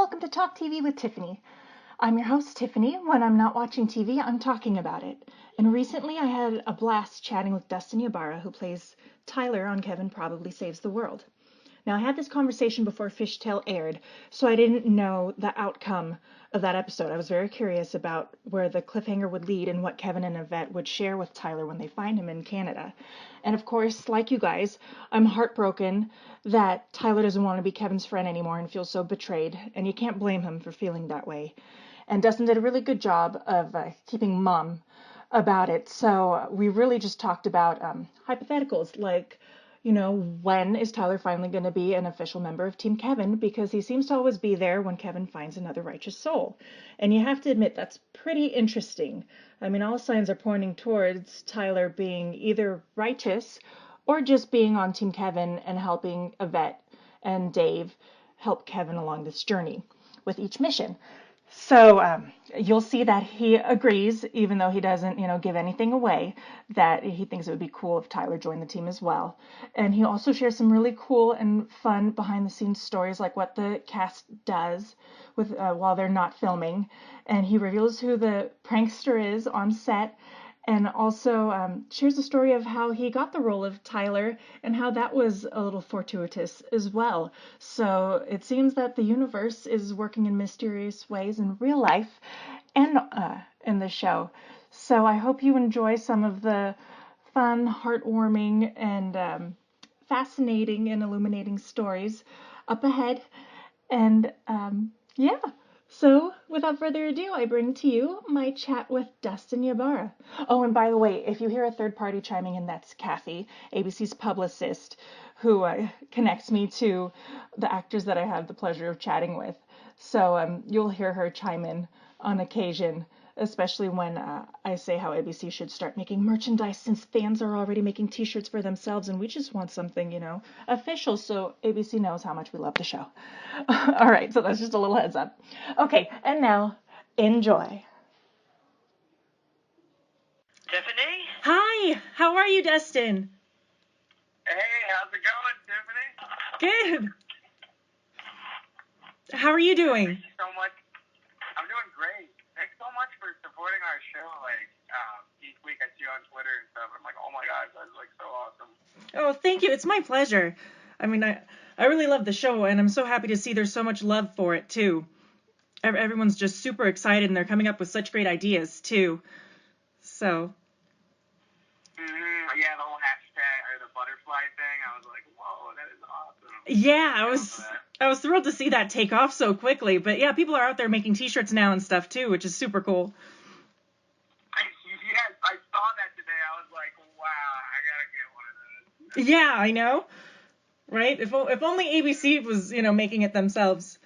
welcome to Talk TV with Tiffany. I'm your host, Tiffany. When I'm not watching TV, I'm talking about it. And recently I had a blast chatting with Dustin Ybarra, who plays Tyler on Kevin Probably Saves the World. Now, I had this conversation before Fishtail aired, so I didn't know the outcome of that episode. I was very curious about where the cliffhanger would lead and what Kevin and Yvette would share with Tyler when they find him in Canada. And of course, like you guys, I'm heartbroken that Tyler doesn't want to be Kevin's friend anymore and feels so betrayed, and you can't blame him for feeling that way. And Dustin did a really good job of keeping mum about it. So we really just talked about hypotheticals like, when is Tyler finally going to be an official member of Team Kevin? Because he seems to always be there when Kevin finds another righteous soul. And you have to admit, that's pretty interesting. I mean, all signs are pointing towards Tyler being either righteous or just being on Team Kevin and helping Yvette and Dave help Kevin along this journey with each mission. So you'll see that he agrees, even though he doesn't, give anything away, that he thinks it would be cool if Tyler joined the team as well. And he also shares some really cool and fun behind-the-scenes stories, like what the cast does with while they're not filming. And he reveals who the prankster is on set, and also shares the story of how he got the role of Tyler and how that was a little fortuitous as well. So it seems that the universe is working in mysterious ways in real life and in the show. So I hope you enjoy some of the fun, heartwarming, and fascinating and illuminating stories up ahead. And yeah. So, without further ado, I bring to you my chat with Dustin Ybarra. Oh, and by the way, if you hear a third party chiming in, that's Kathy, ABC's publicist, who connects me to the actors that I have the pleasure of chatting with. So you'll hear her chime in on occasion, especially when I say how ABC should start making merchandise since fans are already making t-shirts for themselves and we just want something, official so ABC knows how much we love the show. All right, so that's just a little heads up. Okay, and now, enjoy. Tiffany? Hi, how are you, Dustin? Hey, how's it going, Tiffany? Good. How are you doing? Thank you so much. I'm doing great. Thanks so much for supporting our show. Each week I see you on Twitter and stuff. I'm like, oh my gosh, that's so awesome. Oh, thank you. It's my pleasure. I mean, I really love the show, and I'm so happy to see there's so much love for it, too. Everyone's just super excited, and they're coming up with such great ideas, too. So. Yeah, the whole hashtag, or the butterfly thing, I was like, whoa, that is awesome. Yeah, I was thrilled to see that take off so quickly. But yeah, people are out there making t-shirts now and stuff, too, which is super cool. Yes, I saw that today. I was like, wow, I gotta get one of those. Yeah, I know. Right? If only ABC was, making it themselves.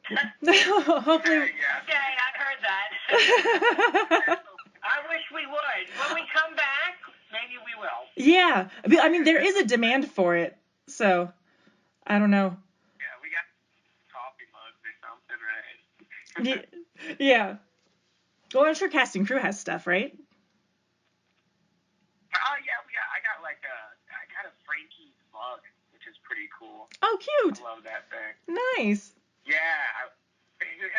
Hopefully. Yeah. Okay, I heard that. I wish we would. When we come back, maybe we will. Yeah. I mean, there is a demand for it. So, I don't know. Yeah, we got coffee mugs or something, right? Yeah. Well, I'm sure cast and crew has stuff, right? Oh, yeah, I got a Frankie's mug, which is pretty cool. Oh, cute. I love that thing. Nice. Yeah, you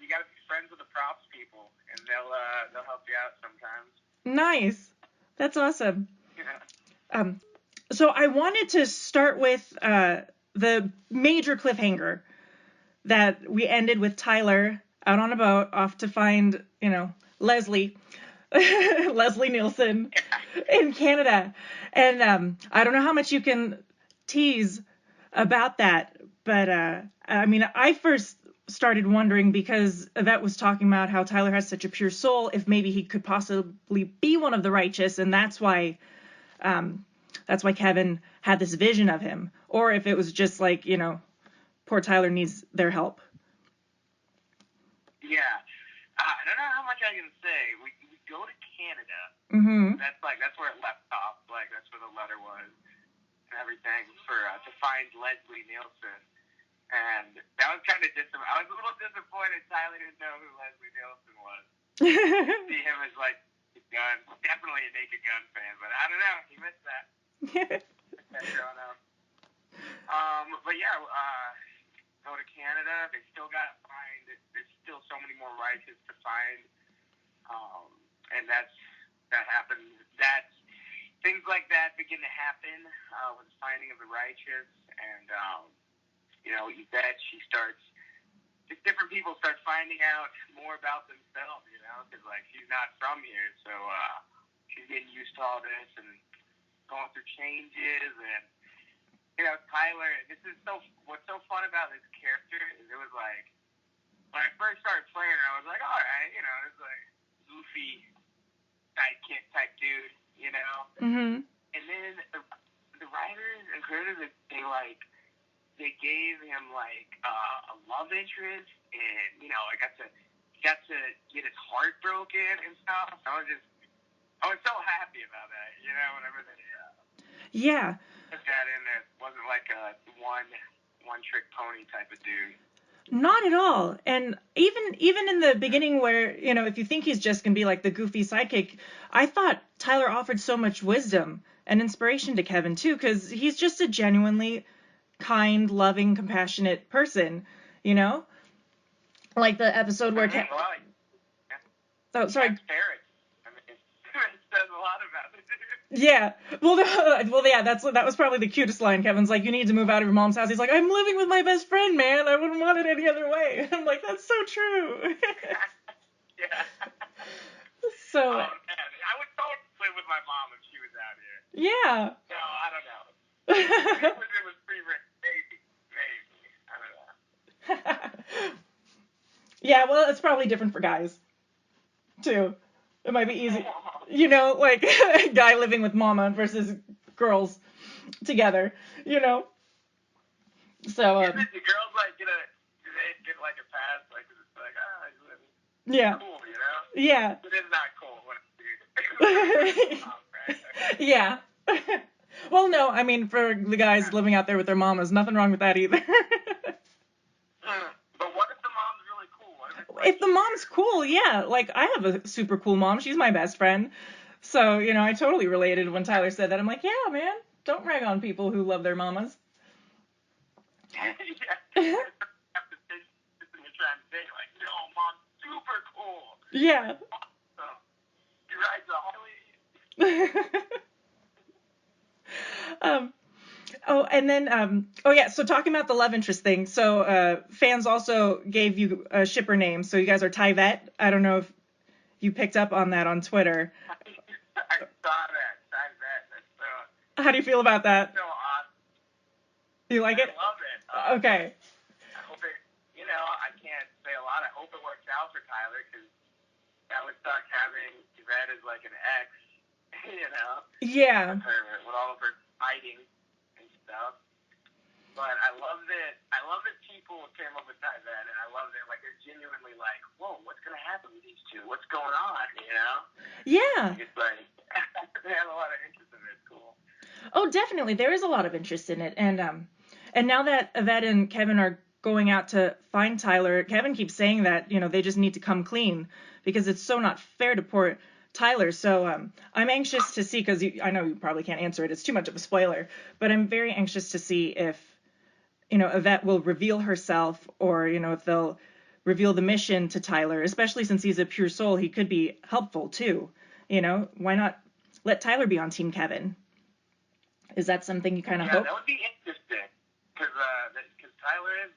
got to be friends with the props people, and they'll help you out sometimes. Nice. That's awesome. Yeah. So I wanted to start with the major cliffhanger that we ended with Tyler out on a boat off to find, Leslie Nielsen in Canada. And I don't know how much you can tease about that, but I mean, I first started wondering because Yvette was talking about how Tyler has such a pure soul, if maybe he could possibly be one of the righteous, and that's why Kevin had this vision of him, or if it was just like, poor Tyler needs their help. Yeah. I don't know how much I can say. We go to Canada. Mm-hmm. That's where it left off. That's where the letter was and everything to find Leslie Nielsen. And that was kind of I was a little disappointed Tyler didn't know who Leslie Nielsen was. See him as definitely a Naked Gun fan, but I don't know, he missed that. Growing up. But yeah, go to Canada. They still got righteous to find, and that happens. Things like that begin to happen with the finding of the righteous, and Yvette, she starts. Just different people start finding out more about themselves, because she's not from here, so she's getting used to all this and going through changes, and Tyler. What's so fun about this character is it was like when I first started playing her, I was like, all right, it's like goofy sidekick type dude, Mm-hmm. and then the writers and creators they gave him a love interest, and I got to get his heart broken and stuff. I was so happy about that. Whenever they put that in there, it wasn't like a one trick pony type of dude. Not at all. And even in the beginning where, if you think he's just going to be like the goofy sidekick, I thought Tyler offered so much wisdom and inspiration to Kevin too, because he's just a genuinely kind, loving, compassionate person, Like the episode where Oh, sorry. Parrot. I mean, it says a lot about it. Yeah. Well, yeah, that was probably the cutest line. Kevin's like, you need to move out of your mom's house. He's like, I'm living with my best friend, man. I wouldn't want it any other way. I'm like, that's so true. Yeah. So. Oh, man. I would totally live with my mom if she was out here. Yeah. No, I don't know. It was pre-written. Maybe. I don't know. Yeah, well, it's probably different for guys, too. It might be easy. Like a guy living with mama versus girls together, So. The girls get like a pass, it's like, yeah. Cool, Yeah. It is not cool when it's yeah. Well, no, I mean, for the guys living out there with their mamas, nothing wrong with that either. But what if the mom's really cool? If the mom's cool, yeah. Like, I have a super cool mom. She's my best friend. So, I totally related when Tyler said that. I'm like, yeah, man, don't rag on people who love their mamas. Yeah. You're trying to say, no, mom's super cool. Yeah. Awesome. He rides a Harley. Oh, and then, so talking about the love interest thing. So, fans also gave you a shipper name. So you guys are Tyvette. I don't know if you picked up on that on Twitter. I saw that. Tyvette. How do you feel about that? So awesome. You like it? I love it. Okay. I hope it, I can't say a lot. I hope it works out for Tyler, because that would suck having Yvette as like an ex, Yeah. with all of her fighting and stuff. But I love that people came up with Tyvette, and I love that they're genuinely like, whoa, what's gonna happen with these two? What's going on? Yeah. It's like they have a lot of interest in it. It's cool. Oh, definitely. There is a lot of interest in it. And now that Yvette and Kevin are going out to find Tyler, Kevin keeps saying that, they just need to come clean because it's so not fair to poor Tyler. So I'm anxious to see, because I know you probably can't answer it. It's too much of a spoiler. But I'm very anxious to see if, Yvette will reveal herself, or, if they'll reveal the mission to Tyler, especially since he's a pure soul. He could be helpful, too. Why not let Tyler be on Team Kevin? Is that something you kind of hope? Yeah, that would be interesting, because Tyler is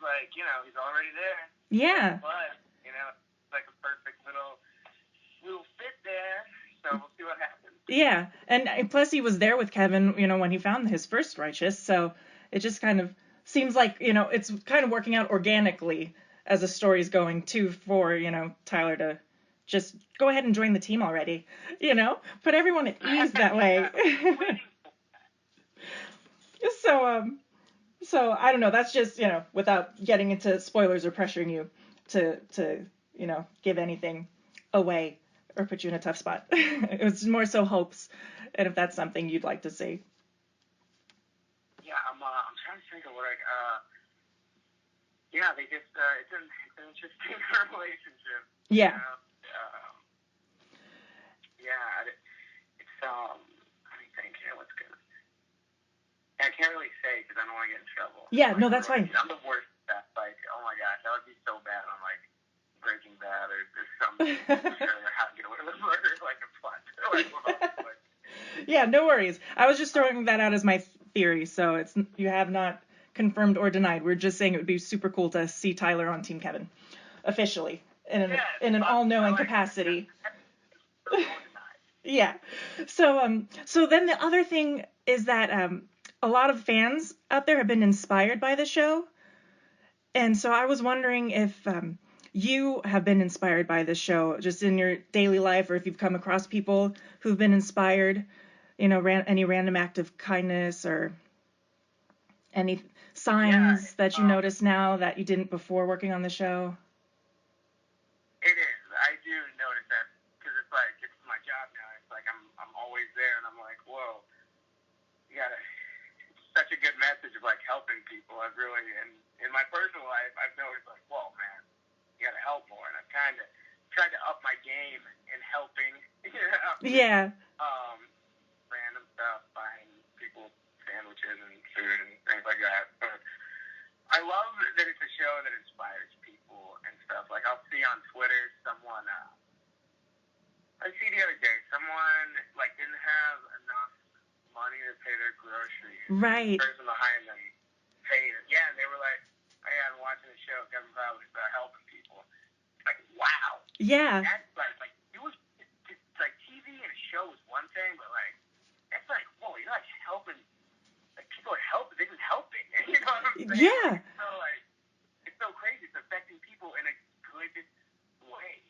he's already there. Yeah. But it's like a perfect little fit there. So we'll see what happens. Yeah, and plus he was there with Kevin, when he found his first righteous. So it just kind of seems like it's kind of working out organically as the story's going too, for Tyler to just go ahead and join the team already. Put everyone at ease that way. So I don't know. That's just, without getting into spoilers or pressuring you to give anything away or put you in a tough spot. It was more so hopes, and if that's something you'd like to see. Yeah, I'm trying to think of what yeah, they just it's an interesting relationship. Yeah. It's let me think here. What's good? I can't really say because I don't want to get in trouble. Yeah, no, that's fine. I'm the worst at that. Oh my gosh, that would be so bad on Breaking Bad or Yeah, no worries. I was just throwing that out as my theory, so you have not confirmed or denied. We're just saying it would be super cool to see Tyler on Team Kevin officially in an all-knowing capacity. Yeah. So then the other thing is that a lot of fans out there have been inspired by the show. And so I was wondering if you have been inspired by this show just in your daily life, or if you've come across people who've been inspired, any random act of kindness or any signs that you notice now that you didn't before working on the show. It is. I do notice that because it's like, it's my job now. It's like I'm always there, and I'm like, whoa, you gotta. It's such a good message of like helping people. I've really, in my personal life, I've noticed like, whoa, man, you gotta help more, and I've kind of tried to up my game in helping. Yeah. Random stuff, buying people sandwiches and food and things like that. But I love that it's a show that inspires people and stuff. Like, I'll see on Twitter someone, I see the other day, someone, like, didn't have enough money to pay their groceries. Right. The person behind them paid it. Yeah, and they were like, oh, yeah, I'm watching the show, Kevin Probably, about helping people. Like, wow. Yeah. That's like it was, it's like TV and a show was one thing, but, like, that's like, whoa, you're, like, helping. Like, people are helping. This is helping. You know what I'm saying? Yeah. It's so crazy. It's affecting people in a good way.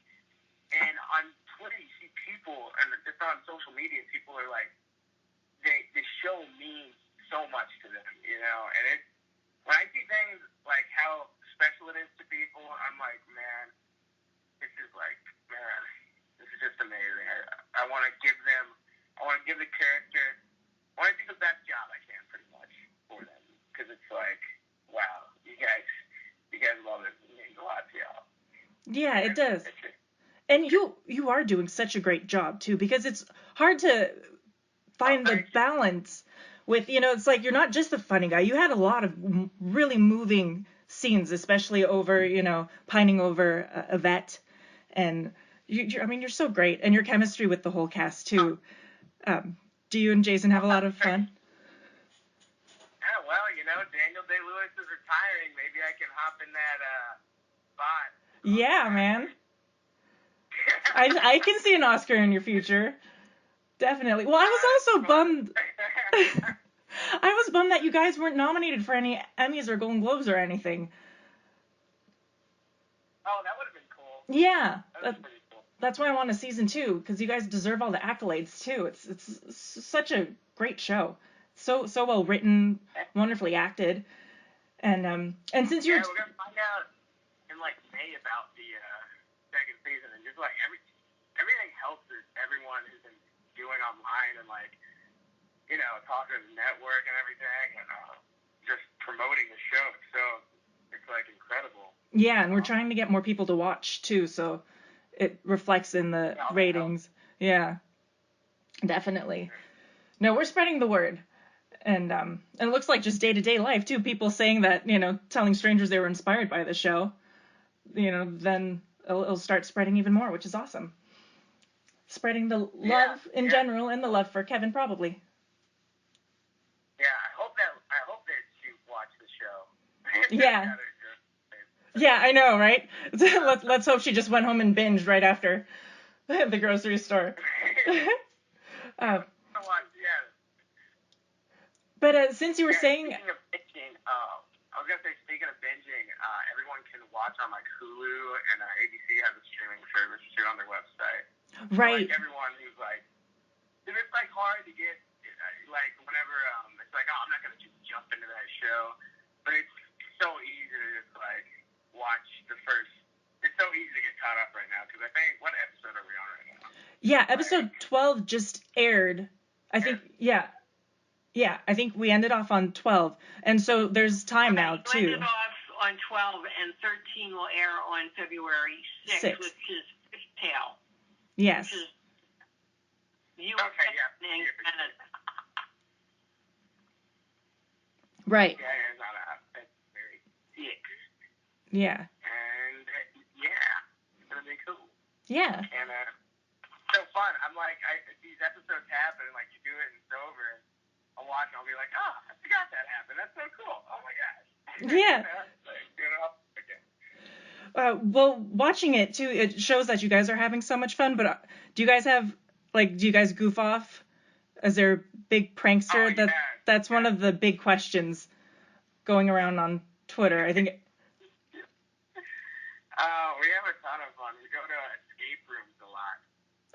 And on Twitter, you see people, and just on social media, people are like, the show means so much to them, And when I see things like how special it is to people, I'm like, man, this is just amazing. I want to give the character, I want to do the best job I can, pretty much, for them. Because it's like, wow, you guys love it. It means a lot to y'all. Yeah, it does. And you are doing such a great job, too, because it's hard to find the balance with, it's like you're not just a funny guy. You had a lot of really moving scenes, especially over, pining over a vet. And, you're so great. And your chemistry with the whole cast, too. Do you and Jason have a lot of fun? Yeah, well, Daniel Day-Lewis is retiring. Maybe I can hop in that spot. Yeah, man. I can see an Oscar in your future. Definitely. Well, I was also bummed. I was bummed that you guys weren't nominated for any Emmys or Golden Globes or anything. Oh, that would have been cool. Yeah. That was pretty cool. That's why I want a season 2, because you guys deserve all the accolades too. It's such a great show. So well written, wonderfully acted, and since you're we're gonna find out in like May about the second season, and just like everything helps everyone who's been doing online and like talking to the network and everything, and just promoting the show. So it's like incredible. Yeah, and we're trying to get more people to watch too, so it reflects in the ratings. Yeah, definitely. No, we're spreading the word. And it looks like just day-to-day life, too. People saying that, telling strangers they were inspired by the show, then it'll start spreading even more, which is awesome. Spreading the love in general and the love for Kevin, probably. Yeah, I hope that you watch the show. Yeah. Yeah, I know, right? Let's hope she just went home and binged right after the grocery store. But since you were saying... Speaking of binging, I was going to say, speaking of binging, everyone can watch on like Hulu, and ABC has a streaming service too on their website. Right. So, like, everyone who's like, if it's like hard to get, like whenever it's like, oh, I'm not going to just jump into that show, but it's so easy to just like watch the first. It's so easy to get caught up right now, because I think, what episode are we on right now? Yeah, episode 12 just aired. I think, yeah. Yeah, I think we ended off on 12. And so there's time now, too. We ended off on 12, and 13 will air on February 6th, which is Fishtail. Yes. Which is U.S. and Canada. Right. Yeah, it's not February 6th. Yeah. And, it's going to be cool. Yeah. And, so fun. I'm like, these episodes happen, and like you do it in watch and I'll be like, oh, I forgot that happened. That's so cool. Oh my gosh. Yeah. Okay. Well, watching it too, it shows that you guys are having so much fun. But do you guys goof off? Is there a big prankster? That's one of the big questions going around on Twitter. I think. We have a ton of fun. We go to escape rooms a lot.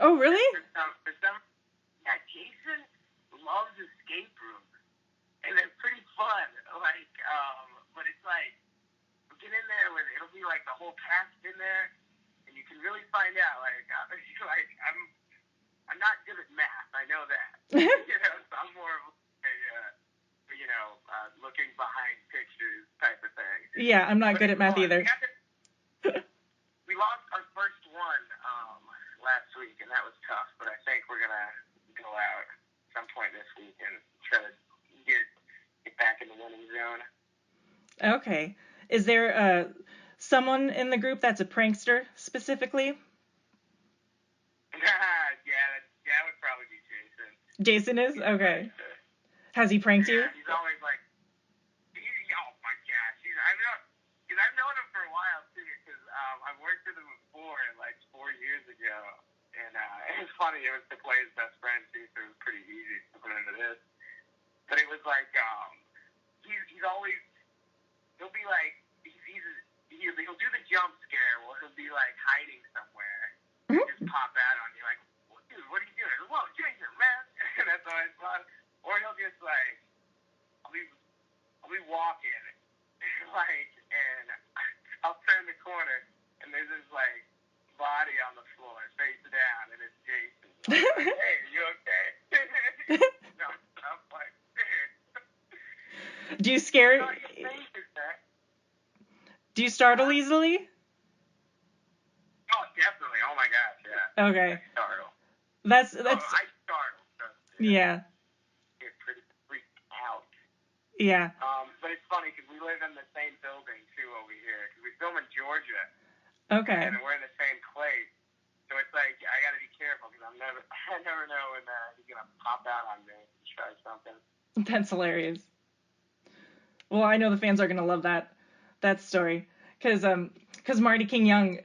Oh, really? Yeah, Jason loves escape rooms, and they're pretty fun. Like, but it's like we get in there with it'll be like the whole cast in there, and you can really find out. Like I'm not good at math. I know that. So I'm more of a looking behind pictures type of thing. Yeah, I'm not good at math either. We lost our first one last week, and that was tough. But I think we're gonna go out some point this week and try to get back in the winning zone. Okay. Is there someone in the group that's a prankster specifically? Yeah, that would probably be Jason. Jason is? Okay. Has he pranked you? He's always like, oh my gosh. I've known him for a while too, because I've worked with him before, like 4 years ago. And it was funny, it was to play his best friend too, so it was pretty easy to put into this. But it was like, he's always, he'll be like, he'll do the jump scare where he'll be like hiding somewhere and just pop out on you like, dude, what are you doing? Whoa, Jason, man. And that's always fun. Or he'll just like, I'll be walking, like, and I'll turn the corner and there's this like body on the floor, face down, and it's Jason. Like, hey, are you okay? No, I'm like, do you scare? Do you startle easily? Oh, definitely. Oh my gosh, yeah. Okay. I startle. That's. I startle. Yeah. Get pretty freaked out. Yeah. But it's funny because we live in the same building too over here. Because we film in Georgia. Okay. And we're in the same place, so it's like I gotta be careful because I never know when he's gonna pop out on me and try something. That's hilarious. Well, I know the fans are gonna love that story because Marty King Young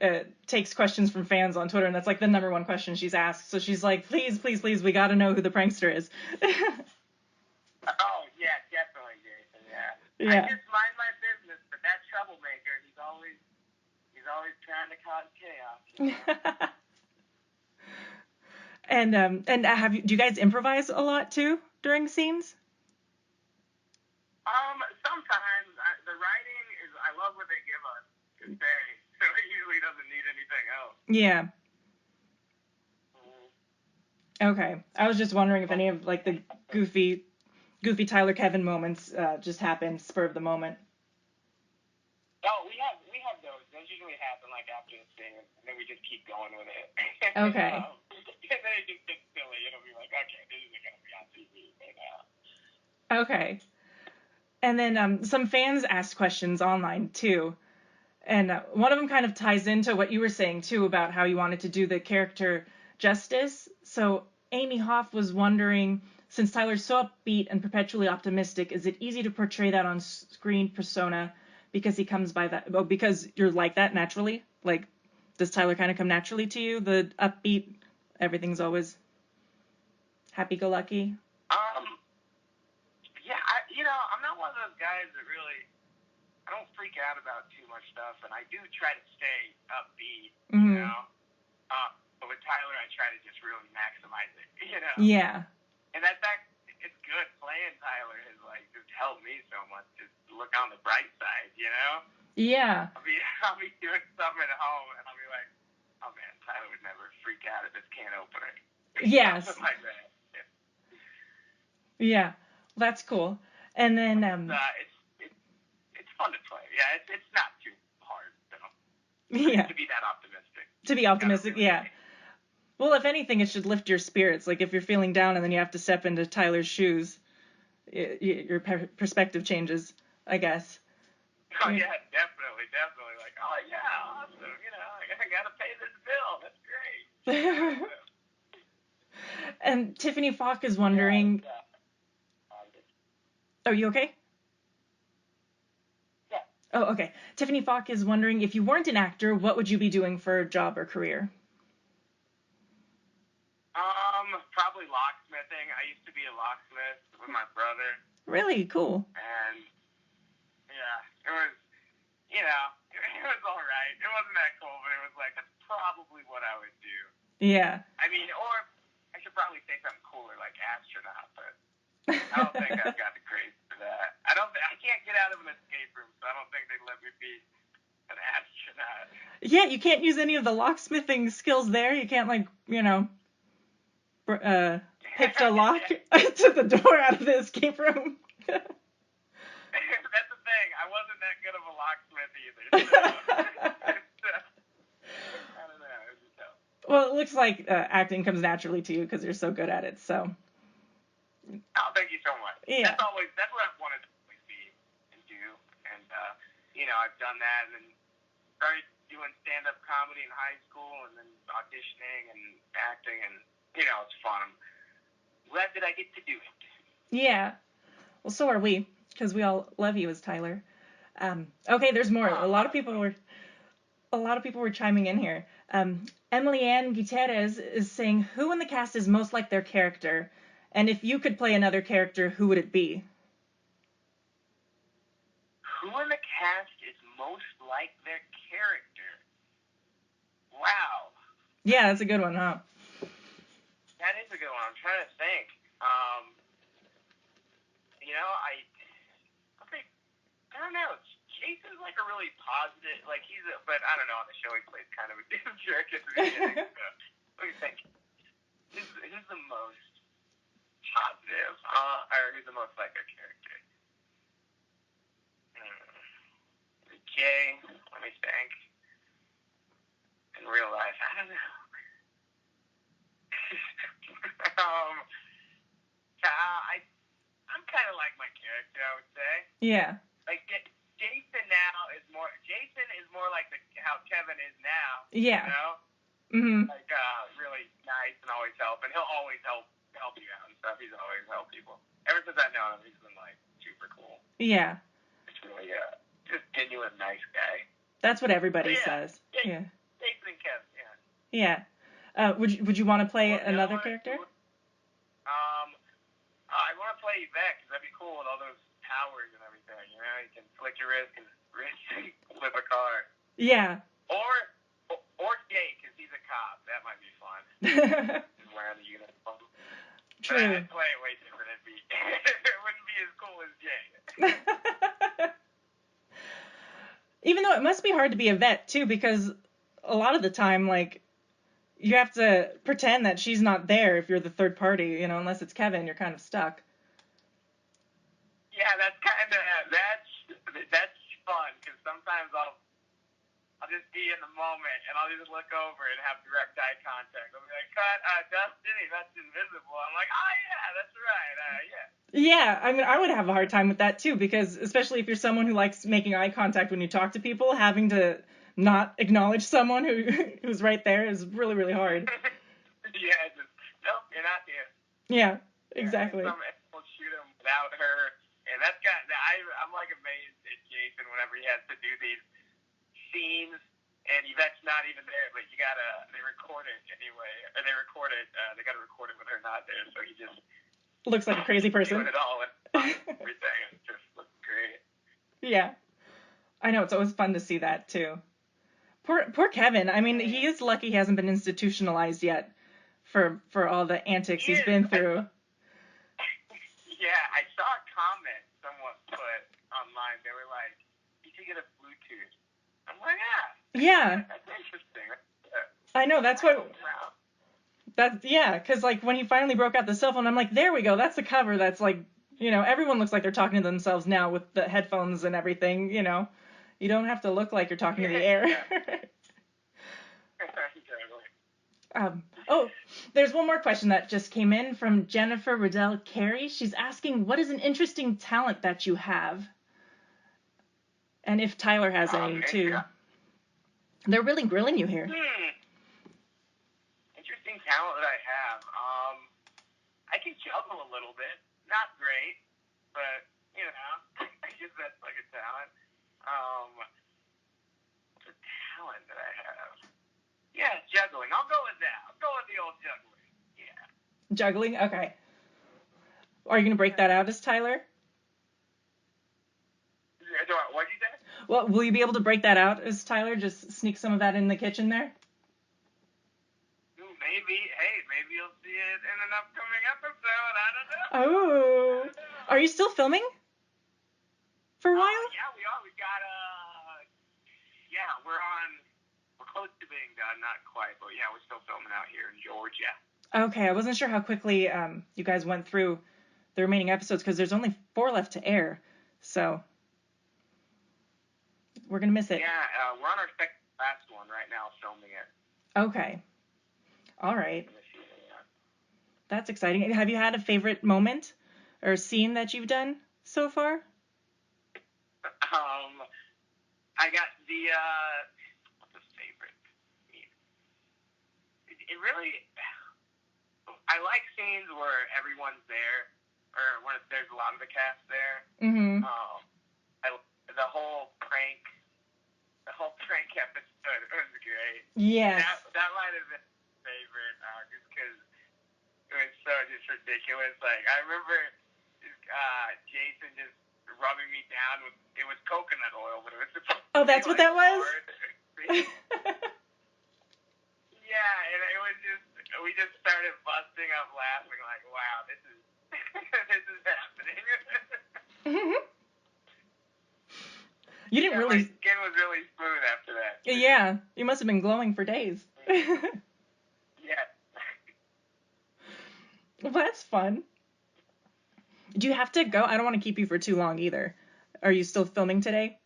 takes questions from fans on Twitter, and that's like the number one question she's asked. So she's like, please, we gotta know who the prankster is. Oh yeah, definitely, Jason. Yeah. I just mind my business, but that troublemaker, he's always trying to cause chaos. And do you guys improvise a lot too during scenes? Sometimes the writing is. I love what they give us to say, so it usually doesn't need anything else. Yeah. Okay. I was just wondering if any of like the goofy Tyler Kevin moments just happened spur of the moment. Oh, we have those. Those usually happen like after the scene, and then we just keep going with it. Okay. And then it just gets silly. It'll be like, okay, this isn't gonna be on TV right now. Okay. And then some fans asked questions online too, and one of them kind of ties into what you were saying too about how you wanted to do the character justice. So Amy Hoff was wondering, since Tyler's so upbeat and perpetually optimistic, is it easy to portray that on screen persona because he comes by that? Well, because you're like that naturally. Like, does Tyler kind of come naturally to you? The upbeat, everything's always happy-go-lucky. Yeah, I'm not one of those guys that really. I don't freak out about too much stuff, and I do try to stay upbeat. Mm-hmm. You know. But with Tyler, I try to just really maximize it. You know. Yeah. And it's good playing Tyler has like just helped me so much. Just look on the bright side, you know. Yeah. I'll be doing something at home, and I'll be like, oh man, Tyler would never freak out at this can opener. Yes. Something like that. Yeah, that's cool. And then it's fun to play. Yeah, it's not too hard though. Yeah. To be that optimistic. To be optimistic, yeah. Well, if anything, it should lift your spirits. Like if you're feeling down and then you have to step into Tyler's shoes, your perspective changes, I guess. Oh yeah, definitely. Like, oh yeah, awesome. You know, I gotta pay this bill. That's great. And Tiffany Falk is wondering. Yeah. Are you okay? Yeah. Oh, okay. Tiffany Falk is wondering, if you weren't an actor, what would you be doing for a job or career? Probably locksmithing. I used to be a locksmith with my brother. Really? Cool. And, yeah, it was, it was all right. It wasn't that cool, but it was like, that's probably what I would do. Yeah. I mean, or I should probably say something cooler like astronaut, but I don't think I've got the grades for that. I can't get out of an escape room, so I don't think they'd let me be an astronaut. Yeah, you can't use any of the locksmithing skills there. You can't, like, pick the lock to the door out of the escape room. That's the thing. I wasn't that good of a locksmith either. So, I don't know. It was tough. Well, it looks like acting comes naturally to you because you're so good at it. So. Oh, thank you so much. Yeah. That's what I've wanted to always be and do, and I've done that, and then started doing stand-up comedy in high school, and then auditioning and acting, and it's fun. I'm glad that I get to do it. Yeah. Well, so are we, because we all love you as Tyler. Okay, there's more. A lot of people were chiming in here. Emily Ann Gutierrez is saying, who in the cast is most like their character? And if you could play another character, who would it be? Who in the cast is most like their character? Wow. Yeah, that's a good one, huh? That is a good one. I'm trying to think. I don't know. Jason's like a really positive, but I don't know, on the show he plays kind of a jerk at the beginning. Let me think. Who's the most positive? Or who's the most like a character? Jay, let me think. In real life, I don't know. I'm kind of like my character, I would say. Yeah. Like Jason is more like how Kevin is now. Yeah. Mm-hmm. Like really nice and always help, and he'll always help you out and stuff. He's always helped people. Ever since I've known him, he's been like super cool. Yeah. It's really just genuine nice guy. That's what everybody says. Yeah. Jason and Kevin. Yeah. Would you want to play another character? I want to play Ybarr because that'd be cool with all those powers and everything. You can flick your wrist and flip a car. Yeah. Or Jay because he's a cop. That might be fun. He's wearing the uniform. True. But I'd play it way different. It wouldn't be as cool as Jay. Even though it must be hard to be a vet too, because a lot of the time, like, you have to pretend that she's not there if you're the third party, unless it's Kevin, you're kind of stuck. Yeah, that's fun, because sometimes I'll just be in the moment, and I'll just look over and have direct eye contact. I'll be like, cut, Dustin, that's invisible. I'm like, oh, yeah, that's right, yeah. Yeah, I mean, I would have a hard time with that, too, because especially if you're someone who likes making eye contact when you talk to people, having to not acknowledge someone who's right there is really, really hard. Yeah, nope, you're not here. Yeah, exactly. Some will shoot him without her, and I'm like amazed at Jason whenever he has to do these scenes, and Yvette's not even there, but they record it anyway, or they gotta record it with her not there, so he just looks like a crazy person. Doing it all and everything, it just looks great. Yeah, I know, it's always fun to see that too. Poor Kevin. I mean, he is lucky he hasn't been institutionalized yet for all the antics he's been through. Yeah, I saw a comment someone put online. They were like, "You should get a Bluetooth." I'm like, yeah. That's interesting. I know, that's what. Because like when he finally broke out the cell phone, I'm like, there we go. That's the cover. That's like, everyone looks like they're talking to themselves now with the headphones and everything. You don't have to look like you're talking to the air. There's one more question that just came in from Jennifer Riddell Carey. She's asking, what is an interesting talent that you have? And if Tyler has any, too. They're really grilling you here. Interesting talent that I have. I can juggle a little bit. Not great, but, you know. I guess that's like a talent. What's a talent that I have? Yeah, juggling. I'll go with that. I'll go with the old juggling. Yeah. Juggling? Okay. Are you going to break that out as Tyler? What'd you say? Well, will you be able to break that out as Tyler? Just sneak some of that in the kitchen there? Maybe. Hey, maybe you'll see it in an upcoming episode. I don't know. Oh. Are you still filming? For a while? Yeah, we are. We've got, we're close to being done. Not quite, but yeah, we're still filming out here in Georgia. Okay, I wasn't sure how quickly you guys went through the remaining episodes because there's only 4 left to air. So we're going to miss it. Yeah, we're on our second last one right now filming it. Okay. All right. That's exciting. Have you had a favorite moment or scene that you've done so far? I got the, what's a favorite? It really, I like scenes where everyone's there, or when there's a lot of the cast there. Mm-hmm. The whole prank episode was great. Yes. That might have been my favorite, just because it was so just ridiculous. Like, I remember Jason just rubbing me down with, it was coconut oil, but it was supposed to Oh, that's be, what that was? Yeah, and it was just, we just started busting up laughing, like, wow, this is this is happening. You didn't really. My skin was really smooth after that. Yeah, you must have been glowing for days. Yeah. Well, that's fun. Do you have to go? I don't want to keep you for too long either. Are you still filming today?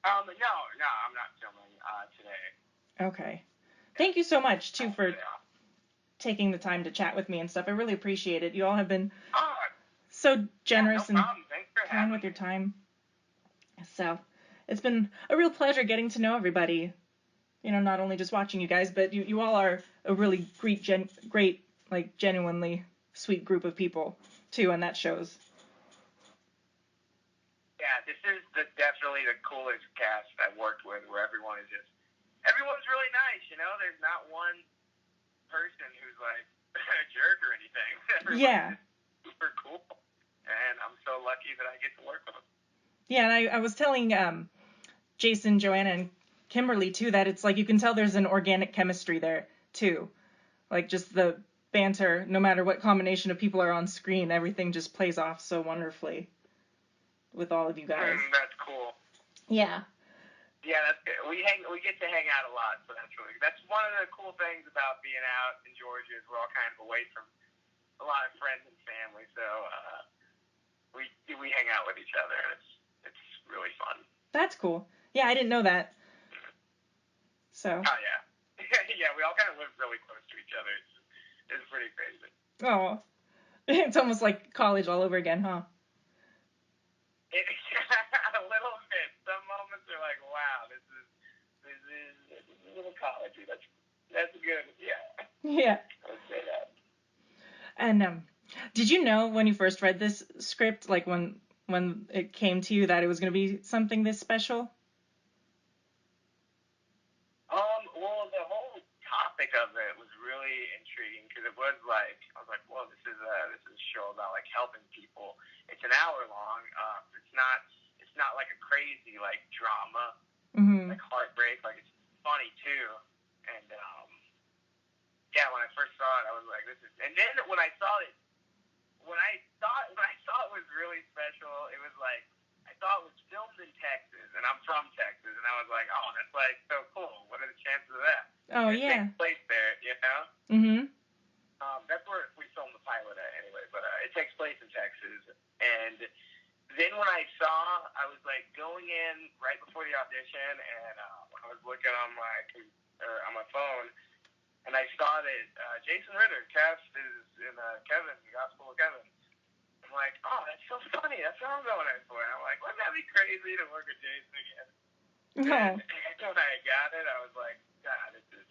No, I'm not filming today. Okay. Thank you so much too for taking the time to chat with me and stuff. I really appreciate it. You all have been so generous and kind with your time. So it's been a real pleasure getting to know everybody. You know, not only just watching you guys, but you all are a really great, like genuinely sweet group of people too, and that shows. Yeah, this is definitely the coolest cast I've worked with, where everyone's really nice, you know? There's not one person who's like a jerk or anything. Everyone's just super cool, and I'm so lucky that I get to work with them. Yeah, and I was telling Jason, Joanna, and Kimberly too that it's like you can tell there's an organic chemistry there too. Like just the banter, no matter what combination of people are on screen, everything just plays off so wonderfully with all of you guys. That's cool. Yeah. Yeah, that's good. We get to hang out a lot, so that's one of the cool things about being out in Georgia is we're all kind of away from a lot of friends and family, so we hang out with each other, and it's really fun. That's cool. Yeah, I didn't know that. So. Oh yeah. Yeah, we all kind of live really close to each other. It's pretty crazy. Oh. It's almost like college all over again, huh? A little bit. Some moments are like, wow, this is a little collegey. That's good. Yeah. Yeah. I would say that. And did you know when you first read this script, like when it came to you, that it was going to be something this special? Well, the whole topic of it was really intriguing because it was like, I was like, well, this is a show about like helping people. It's an hour long. It's not like a crazy like drama, like heartbreak. Like it's funny too. And yeah, when I first saw it, I was like, this is. And then when I saw it was really special, it was like I thought it was filmed in Texas, and I'm from Texas, and I was like, oh, that's like so cool. What are the chances of that? Oh, it yeah. takes place there, you know. That's where we filmed the pilot at anyway, but it takes place in Texas. And then when I was like going in right before the audition, and I was looking on my phone, and I saw that Jason Ritter cast is in Kevin, the Gospel of Kevin. I'm like, oh, that's so funny. That's what I'm going in for. And I'm like, wouldn't that be crazy to work with Jason again? No. And when I got it, I was like, God, this is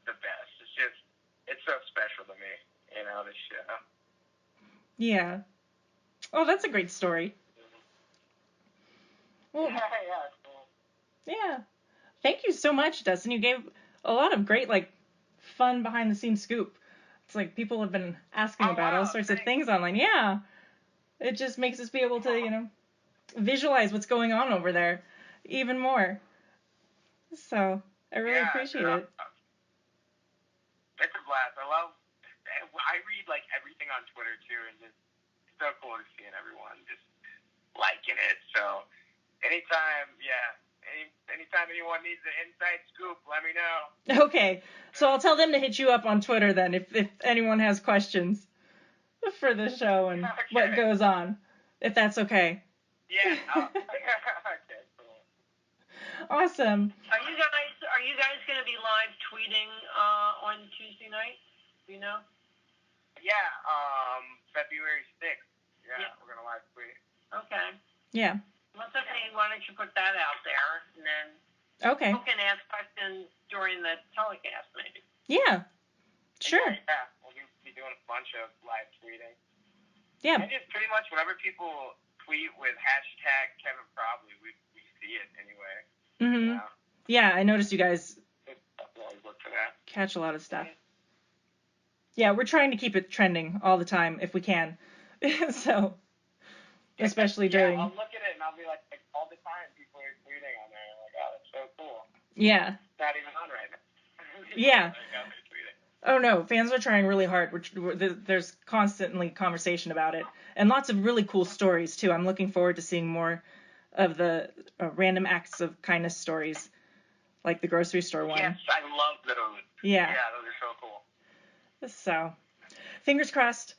the best. It's so special to me, you know, this show. Yeah. Oh, that's a great story. Well, Yeah, cool. yeah. Thank you so much, Dustin. You gave a lot of great, like, fun behind-the-scenes scoop. It's like people have been asking about all sorts of things online. Yeah. It just makes us be able to, visualize what's going on over there even more. So, I really appreciate it. It's a blast. I read, like, everything on Twitter, too, and just, it's so cool to see everyone just liking it. So, anytime anyone needs an inside scoop, let me know. Okay, so I'll tell them to hit you up on Twitter then if anyone has questions for the show and what goes on, if that's okay. Yeah. Okay, cool. Awesome. Are you guys going to be live tweeting on Tuesday night? Do you know? Yeah, February 6th. Yeah, we're going to live tweet. Okay. Yeah. Well, Tiffany, why don't you put that out there, and then people can ask questions during the telecast, maybe. Yeah. Sure. Yeah, we'll be doing a bunch of live tweeting. Yeah. And just pretty much whatever people tweet with hashtag Kevin Probably, we see it anyway. Mm-hmm. Yeah, I noticed you guys look for that. Catch a lot of stuff. Yeah, we're trying to keep it trending all the time if we can. So, especially during... I'll look at it and I'll be like all the time people are tweeting on there. I'm like, oh, that's so cool. Yeah. It's not even on right now. Yeah. Like, oh, no, fans are trying really hard. There's constantly conversation about it. And lots of really cool stories, too. I'm looking forward to seeing more of the random acts of kindness stories, like the grocery store one. Yes, I love those. Yeah. Yeah, those are so cool. So, fingers crossed.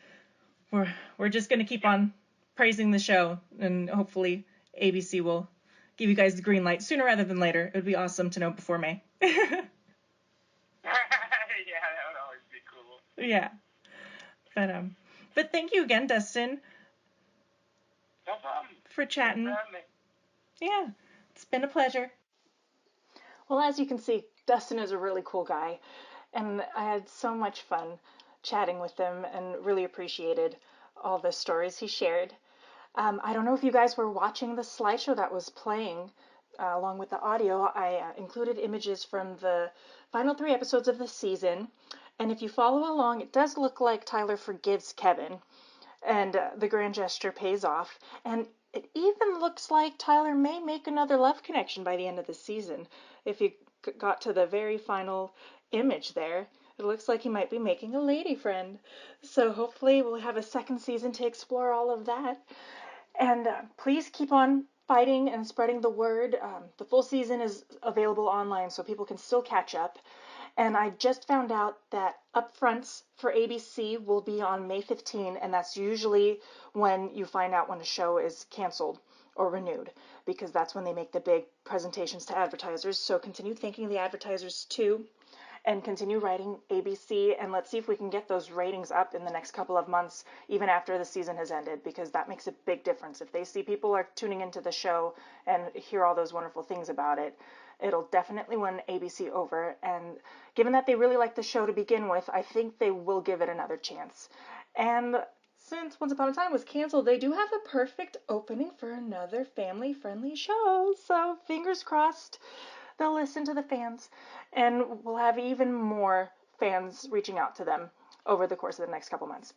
We're just going to keep on praising the show, and hopefully ABC will give you guys the green light sooner rather than later. It would be awesome to know before May. Yeah, that would always be cool. Yeah. But thank you again, Dustin. No problem. For chatting. Yeah, it's been a pleasure. Well, as you can see, Dustin is a really cool guy, and I had so much fun chatting with him and really appreciated all the stories he shared. I don't know if you guys were watching the slideshow that was playing along with the audio. I included images from the final 3 episodes of the season, and if you follow along, it does look like Tyler forgives Kevin, and the grand gesture pays off, and it even looks like Tyler may make another love connection by the end of the season. If you got to the very final image there, it looks like he might be making a lady friend. So hopefully we'll have a second season to explore all of that. And please keep on fighting and spreading the word. The full season is available online, so people can still catch up. And I just found out that upfronts for ABC will be on May 15, and that's usually when you find out when a show is canceled or renewed, because that's when they make the big presentations to advertisers. So continue thanking the advertisers too, and continue writing ABC, and let's see if we can get those ratings up in the next couple of months, even after the season has ended, because that makes a big difference. If they see people are tuning into the show and hear all those wonderful things about it, it'll definitely win ABC over. And given that they really like the show to begin with, I think they will give it another chance. And since Once Upon a Time was canceled, they do have a perfect opening for another family-friendly show. So fingers crossed they'll listen to the fans, and we'll have even more fans reaching out to them over the course of the next couple months.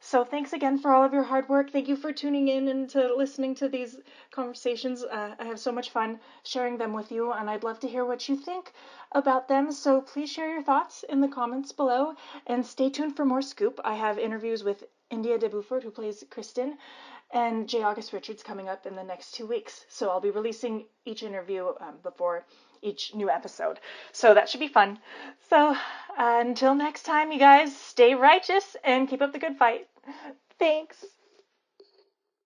So thanks again for all of your hard work. Thank you for tuning in and to listening to these conversations. I have so much fun sharing them with you, and I'd love to hear what you think about them. So please share your thoughts in the comments below, and stay tuned for more scoop. I have interviews with India de Beaufort, who plays Kristen, and J. August Richards coming up in the next 2 weeks. So I'll be releasing each interview before each new episode. So that should be fun. So until next time, you guys, stay righteous and keep up the good fight. Thanks.